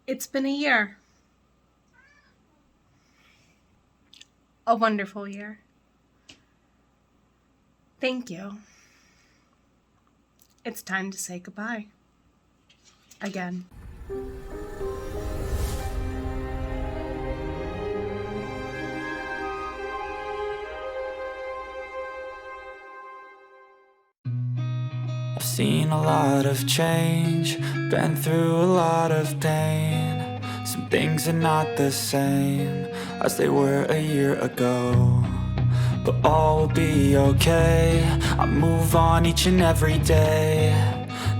It's been a year. A wonderful year. Thank you. It's time to say goodbye. Again. I've seen a lot of change, been through a lot of pain. Some things are not the same as they were a year ago, but all will be okay. I move on each and every day.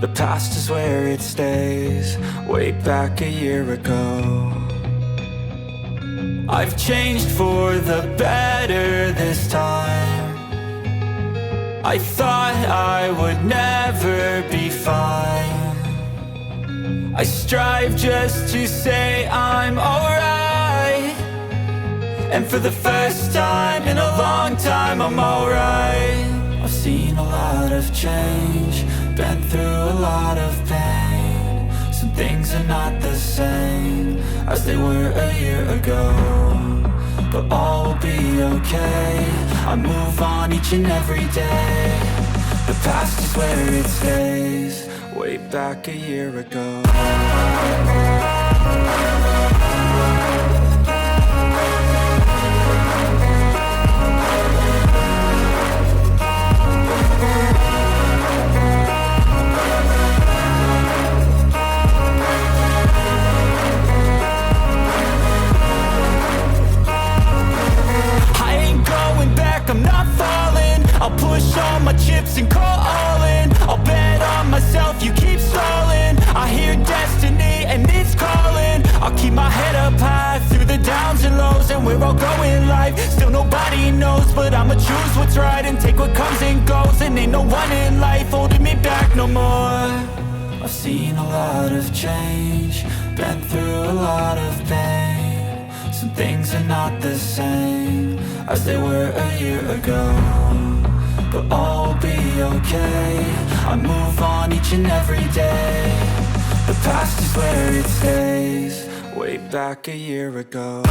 The past is where it stays, way back a year ago. I've changed for the better this time. I thought I would never be fine. I strive just to say I'm alright, and for the first time in a long time I'm alright. I've seen a lot of change, been through a lot of pain. Some things are not the same as they were a year ago, but all will be okay. I move on each and every day. The past is where it stays, way back a year ago. I'm not falling, I'll push all my chips and call all in. I'll bet on myself, you keep stalling. I hear destiny and it's calling. I'll keep my head up high through the downs and lows, and we're all going life. Still nobody knows, but I'ma choose what's right and take what comes and goes. And ain't no one in life holding me back no more. I've seen a lot of change, been through a lot of pain. Some things are not the same as they were a year ago, but all will be okay. I move on each and every day. The past is where it stays, way back a year ago.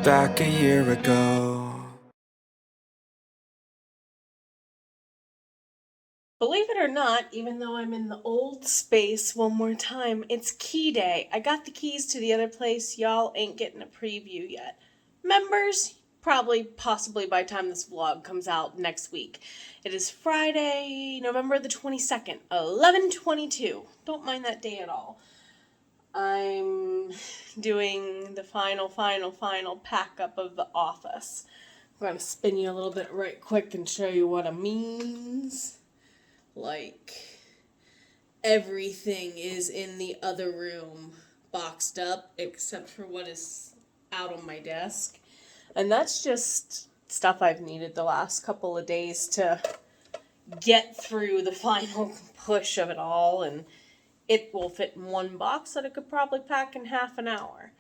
Back a year ago. Believe it or not, even though I'm in the old space one more time, it's key day. I got the keys to the other place. Y'all ain't getting a preview yet. Members, probably, possibly by the time this vlog comes out next week. It is Friday, November the 22nd, 11:22. Don't mind that day at all. I'm doing the final pack up of the office. I'm going to spin you a little bit right quick and show you what it means. Like, everything is in the other room boxed up except for what is out on my desk. And that's just stuff I've needed the last couple of days to get through the final push of it all, and it will fit in one box that I could probably pack in half an hour.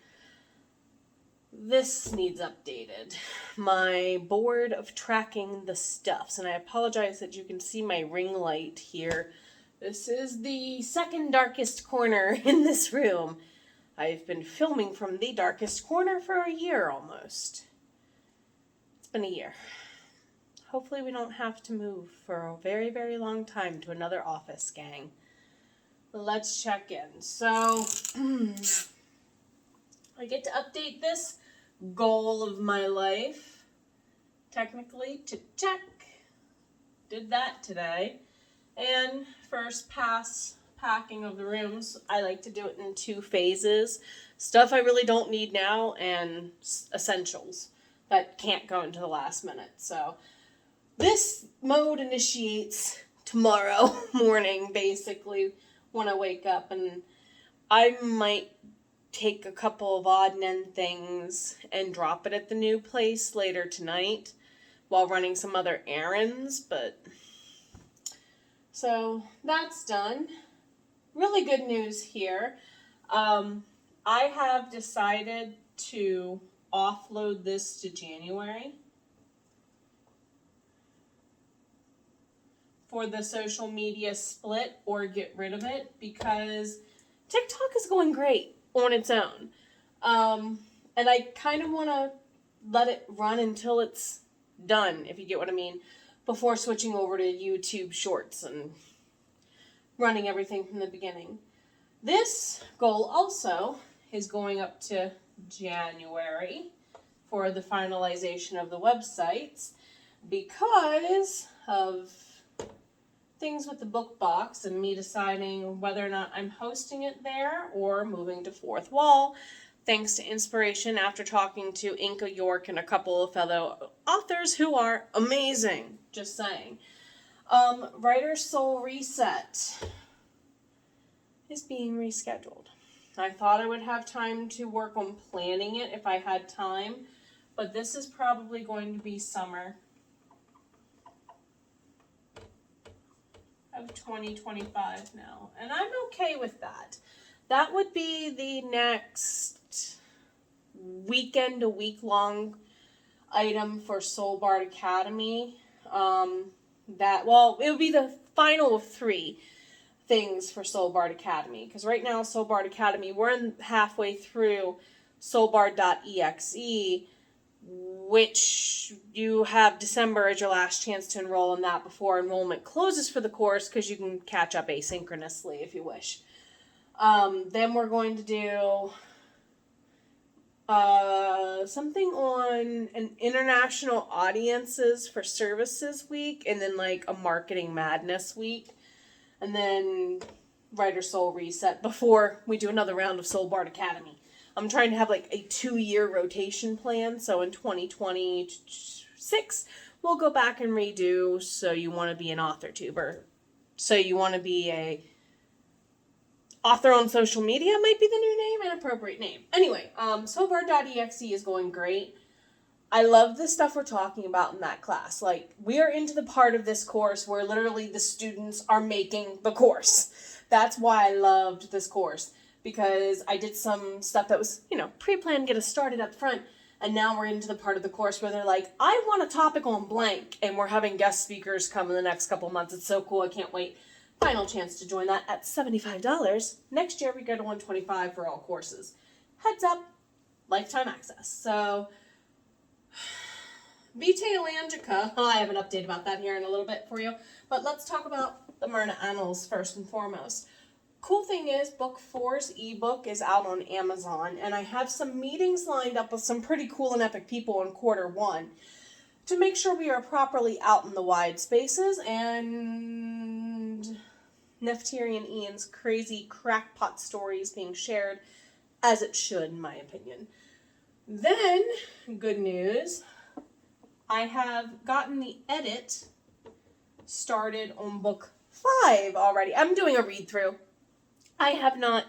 This needs updated. My board of tracking the stuffs, and I apologize that you can see my ring light here. This is the second darkest corner in this room. I've been filming from the darkest corner for a year almost. It's been a year. Hopefully we don't have to move for a very, very long time to another office, gang. Let's check in. So, I get to update this goal of my life, technically, to check. Did that today. And first pass packing of the rooms, I like to do it in 2 phases. Stuff I really don't need now and essentials. that can't go into the last minute. So this mode initiates tomorrow morning, basically, when I wake up, and I might take a couple of odd and end things and drop it at the new place later tonight while running some other errands, but so that's done. Really good news here. I have decided to offload this to January for the social media split or get rid of it, because TikTok is going great on its own. And I kind of want to let it run until it's done, if you get what I mean, before switching over to YouTube Shorts and running everything from the beginning. This goal also is going up to January for the finalization of the websites because of things with the book box and me deciding whether or not I'm hosting it there or moving to Fourth Wall, thanks to inspiration after talking to Inka York and a couple of fellow authors who are amazing, just saying. Writer's Soul Reset is being rescheduled. I thought I would have time to work on planning it if I had time, but this is probably going to be summer of 2025 now, and I'm okay with that. That would be the next weekend to week-long item for Soul Bard Academy. It would be the final of 3 things for Soul Bard Academy, because right now Soul Bard Academy, we're halfway through soulbard.exe, which you have December as your last chance to enroll in that before enrollment closes for the course, because you can catch up asynchronously if you wish. Then we're going to do something on an international audiences for services week, and then like a marketing madness week, and then Writer Soul Reset before we do another round of Soul Bard Academy. I'm trying to have like a 2-year rotation plan, so in 2026 we'll go back and redo So You Want to Be an AuthorTuber. So You Want to Be a Author on Social Media might be the new name, an appropriate name. Anyway, soulbard.exe is going great. I love the stuff we're talking about in that class. Like, we are into the part of this course where literally the students are making the course. That's why I loved this course, because I did some stuff that was, pre-planned, get us started up front, and now we're into the part of the course where they're like, I want a topic on blank, and we're having guest speakers come in the next couple months. It's so cool, I can't wait. Final chance to join that at $75. Next year we go to $125 for all courses. Heads up, lifetime access. So, Vitae Elangica, I have an update about that here in a little bit for you, but let's talk about the Myrna Annals first and foremost. Cool thing is, Book 4's ebook is out on Amazon, and I have some meetings lined up with some pretty cool and epic people in Q1 to make sure we are properly out in the wide spaces, and Nefteri and Ian's crazy crackpot stories being shared, as it should, in my opinion. Then, good news, I have gotten the edit started on Book 5 already. I'm doing a read-through. I have not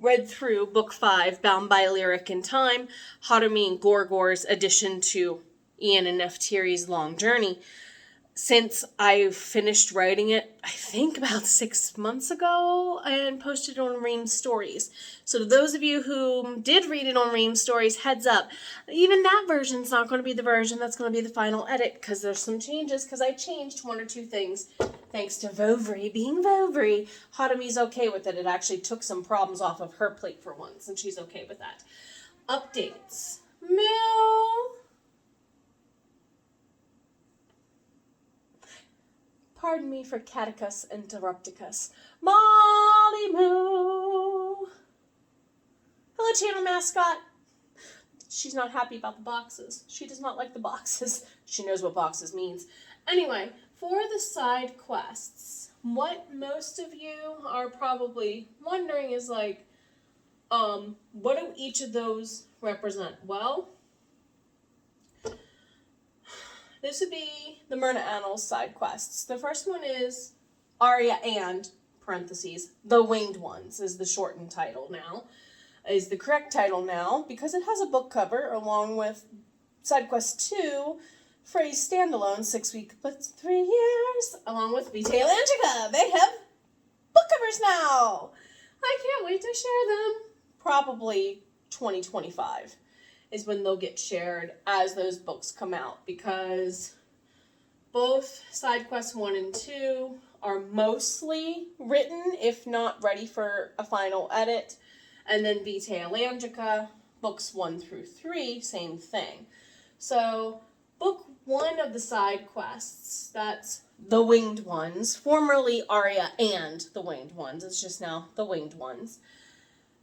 read through Book 5, Bound by Lyric in Time, Harume and Gorgor's addition to Ian and Nefteri's long journey, since I finished writing it, I think about 6 months ago, and posted it on Ream Stories. So to those of you who did read it on Ream Stories, heads up, even that version's not going to be the version that's going to be the final edit, because there's some changes, because I changed 1 or 2 things, thanks to Vovry being Vovry. Harumi's okay with it. It actually took some problems off of her plate for once, and she's okay with that. Updates. Meow. Pardon me for Caticus Interrupticus. Molly Moo! Hello, channel mascot. She's not happy about the boxes. She does not like the boxes. She knows what boxes means. Anyway, for the side quests, what most of you are probably wondering is like, what do each of those represent? Well, This would be the Myrna Annals side quests. The first one is Arya and, parentheses, The Winged Ones is the shortened title now. Is the correct title now because it has a book cover along with side quest 2, Phrase Standalone, 6 weeks but 3 years, along with Vitae Atlantica. They have book covers now. I can't wait to share them. Probably 2025 is when they'll get shared as those books come out, because both side quests 1 and 2 are mostly written, if not ready for a final edit. And then Vitae Atlantica, books 1 through 3, same thing. So book 1 of the side quests, that's The Winged Ones, formerly Arya and The Winged Ones, it's just now The Winged Ones,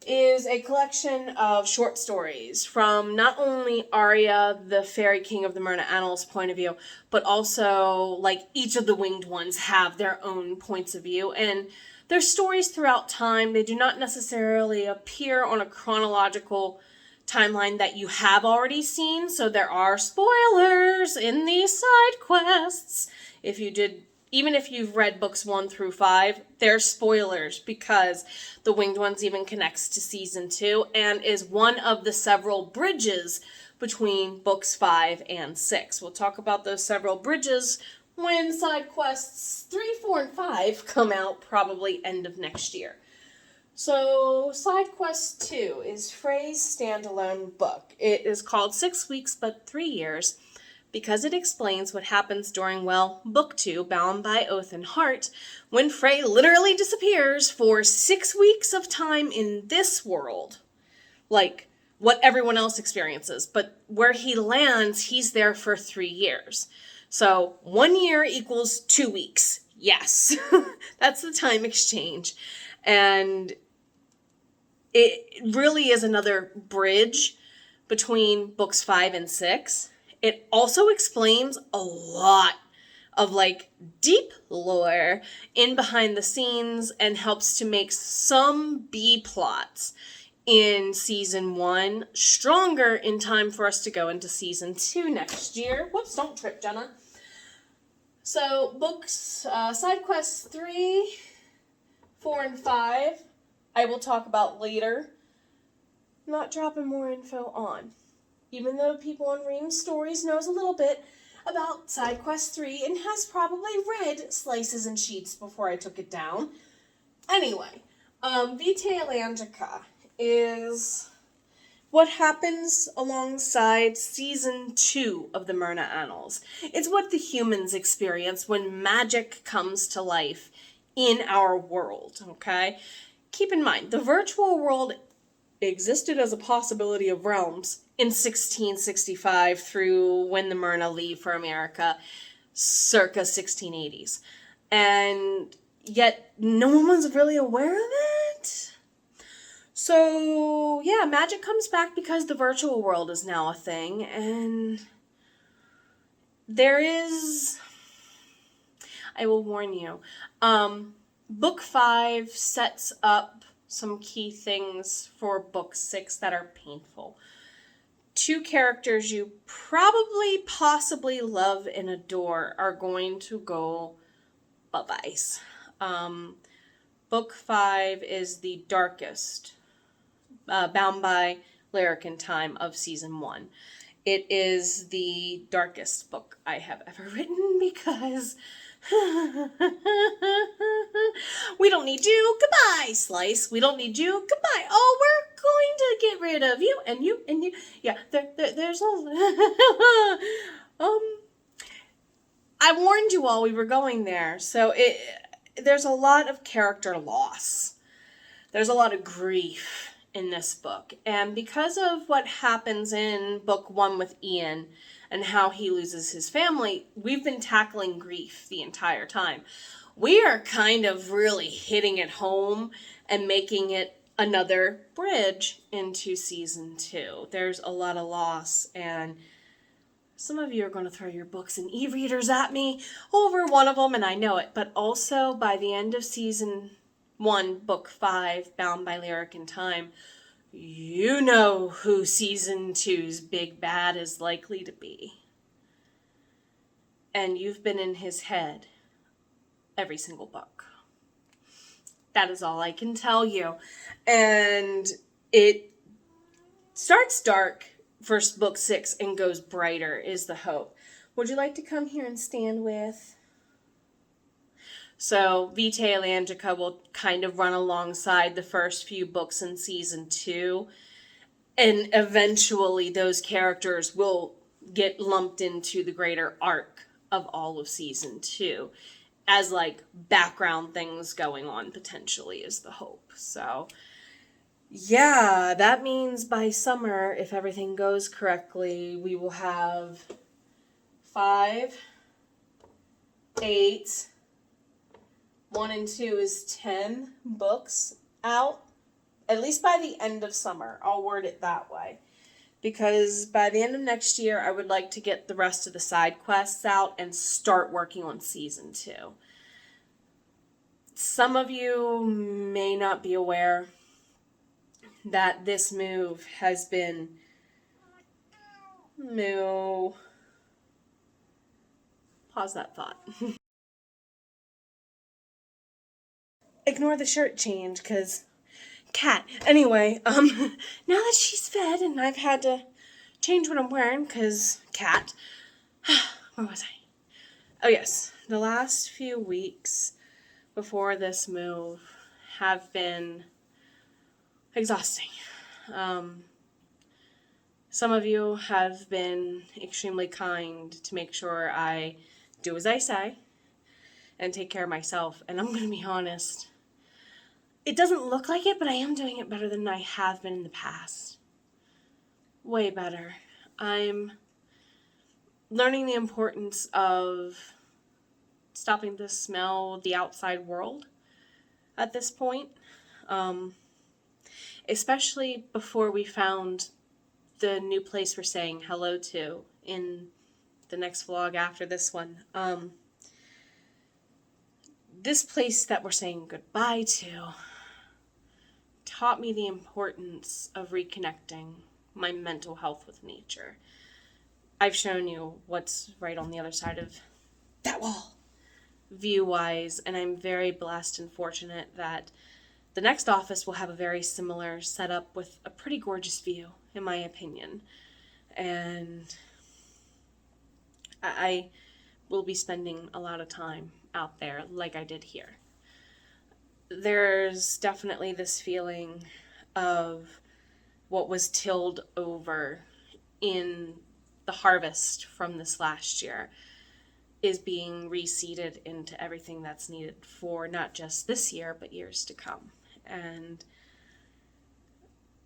is a collection of short stories from not only Arya, the Fairy King of the Myrna Annals point of view, but also, like, each of the Winged Ones have their own points of view, and they're stories throughout time. They do not necessarily appear on a chronological timeline that you have already seen, so there are spoilers in these side quests. Even if you've read books 1 through 5, there's spoilers because The Winged Ones even connects to season 2 and is one of the several bridges between books 5 and 6. We'll talk about those several bridges when side quests 3, 4, and 5 come out, probably end of next year. So, side quest 2 is Frey's standalone book. It is called 6 weeks but 3 years because it explains what happens during, book 2, Bound by Oath and Heart, when Frey literally disappears for 6 weeks of time in this world. Like, what everyone else experiences. But where he lands, he's there for 3 years. So 1 year equals 2 weeks. Yes, that's the time exchange. And it really is another bridge between books 5 and 6. It also explains a lot of deep lore in behind the scenes and helps to make some B plots in season 1 stronger in time for us to go into season 2 next year. Whoops, don't trip, Jenna. So books, side quests 3, 4, and 5, I will talk about later. Not dropping more info on. Even though people on Ream's Stories knows a little bit about side quest 3 and has probably read slices and sheets before I took it down. Anyway, Vitae Atlantica is what happens alongside season 2 of the Myrna Annals. It's what the humans experience when magic comes to life in our world, okay? Keep in mind, the virtual world existed as a possibility of realms in 1665 through when the Myrna leave for America, circa 1680s. And yet, no one was really aware of it. So, yeah, magic comes back because the virtual world is now a thing, and there is, I will warn you, book 5 sets up some key things for book 6 that are painful. 2 characters you possibly love and adore are going to go bye-byes. Book 5 is the darkest, Bound by Lyric in Time of season 1. It is the darkest book I have ever written because we don't need you. Goodbye, Slice. We don't need you. Goodbye. Oh, we're going to get rid of you and you and you. Yeah, there's a I warned you all we were going there. So there's a lot of character loss. There's a lot of grief in this book. And because of what happens in book 1 with Ian and how he loses his family, we've been tackling grief the entire time. We are kind of really hitting it home and making it another bridge into season 2. There's a lot of loss, and some of you are going to throw your books and e-readers at me over one of them, and I know it. But also, by the end of season 1, book 5, Bound by Lyric in Time, you know who season 2's big bad is likely to be. and you've been in his head every single book. That is all I can tell you. And it starts dark for book 6 and goes brighter is the hope. Would you like to come here and stand with? So Vitae and Angelica will kind of run alongside the first few books in season 2. And eventually those characters will get lumped into the greater arc of all of season 2 as like background things going on potentially is the hope. So yeah, that means by summer, if everything goes correctly, we will have 5, 8, 1 and 2 is 10 books out. At least by the end of summer. I'll word it that way. Because by the end of next year, I would like to get the rest of the side quests out and start working on season 2. Some of you may not be aware that this move has been... Pause that thought. Ignore the shirt change, because... Cat. Anyway, now that she's fed and I've had to change what I'm wearing, because cat. Where was I? Oh, yes. The last few weeks before this move have been exhausting. Some of you have been extremely kind to make sure I do as I say and take care of myself. And I'm going to be honest. It doesn't look like it, but I am doing it better than I have been in the past. Way better. I'm learning the importance of stopping to smell the outside world at this point. Especially before we found the new place we're saying hello to in the next vlog after this one. This place that we're saying goodbye to taught me the importance of reconnecting my mental health with nature. I've shown you what's right on the other side of that wall, view-wise, and I'm very blessed and fortunate that the next office will have a very similar setup with a pretty gorgeous view, in my opinion. And I will be spending a lot of time out there like I did here. There's definitely this feeling of what was tilled over in the harvest from this last year is being reseeded into everything that's needed for not just this year, but years to come. And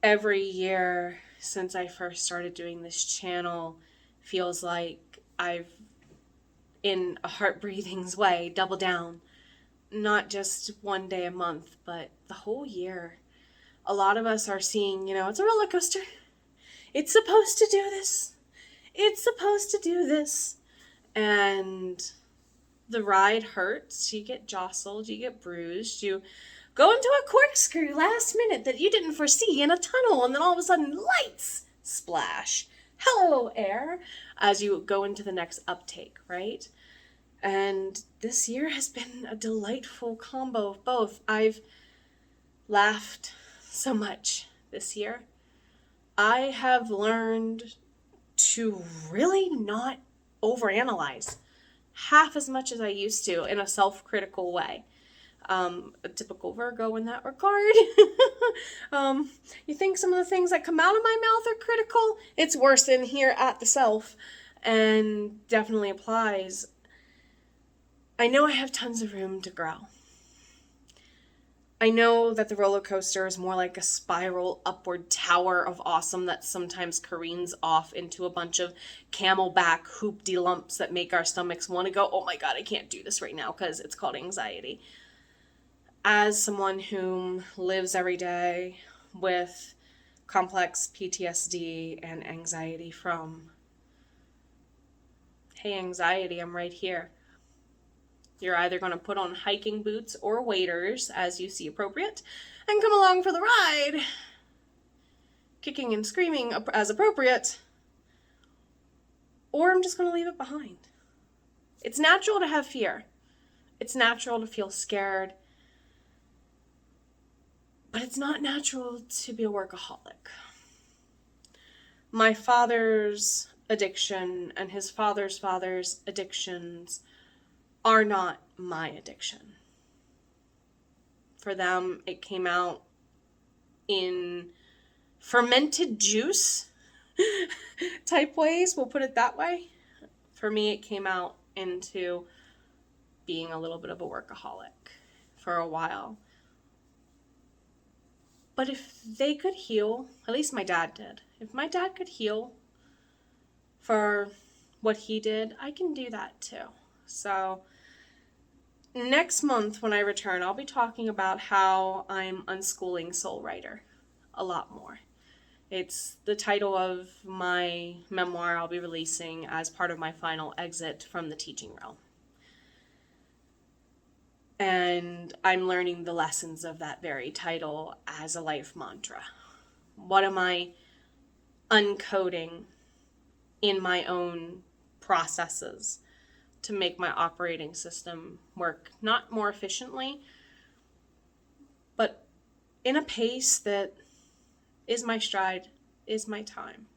every year since I first started doing this channel feels like I've, in a heart-breathing's way, doubled down. Not just one day a month, but the whole year. A lot of us are seeing, it's a roller coaster. It's supposed to do this. It's supposed to do this. And the ride hurts. You get jostled. You get bruised. You go into a corkscrew last minute that you didn't foresee in a tunnel. And then all of a sudden, lights splash. Hello, air. As you go into the next uptake, right? And this year has been a delightful combo of both. I've laughed so much this year. I have learned to really not overanalyze half as much as I used to in a self-critical way. A typical Virgo in that regard. You think some of the things that come out of my mouth are critical? It's worse in here at the self, and definitely applies. I know I have tons of room to grow. I know that the roller coaster is more like a spiral upward tower of awesome that sometimes careens off into a bunch of camelback hoop-de-lumps that make our stomachs want to go, oh my god, I can't do this right now, because it's called anxiety. As someone who lives every day with complex PTSD and anxiety from, hey anxiety, I'm right here. You're either going to put on hiking boots or waders as you see appropriate and come along for the ride, kicking and screaming as appropriate, or I'm just going to leave it behind. It's natural to have fear. It's natural to feel scared. But it's not natural to be a workaholic. My father's addiction and his father's addictions are not my addiction. For them, it came out in fermented juice type ways, we'll put it that way. For me, it came out into being a little bit of a workaholic for a while. But if they could heal, at least my dad did. If my dad could heal for what he did, I can do that too. So next month when I return, I'll be talking about how I'm unschooling Soul Writer a lot more. It's the title of my memoir I'll be releasing as part of my final exit from the teaching realm. And I'm learning the lessons of that very title as a life mantra. What am I uncoding in my own processes to make my operating system work not more efficiently, but in a pace that is my stride, is my time,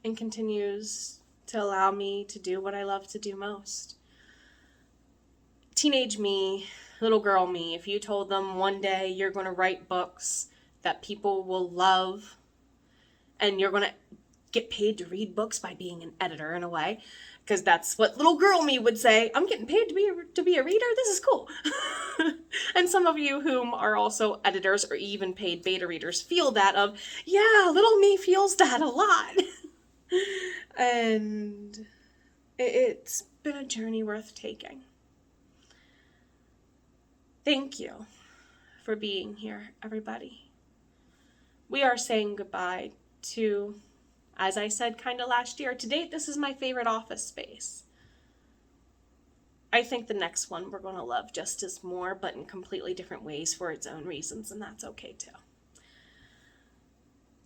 and continues to allow me to do what I love to do most. Teenage me, little girl me, if you told them one day you're going to write books that people will love and you're going to get paid to read books by being an editor in a way, because that's what little girl me would say, I'm getting paid to be a reader, this is cool. And some of you whom are also editors or even paid beta readers feel that of, yeah, little me feels that a lot. And it's been a journey worth taking. Thank you for being here, everybody. We are saying goodbye to, as I said kind of last year, to date, this is my favorite office space. I think the next one we're going to love just as more, but in completely different ways for its own reasons, and that's okay too.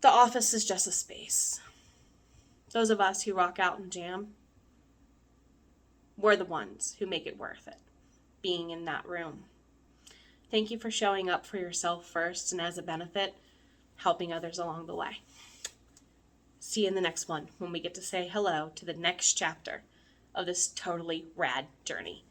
The office is just a space. Those of us who rock out and jam, we're the ones who make it worth it, being in that room. Thank you for showing up for yourself first, and as a benefit, helping others along the way. See you in the next one when we get to say hello to the next chapter of this totally rad journey.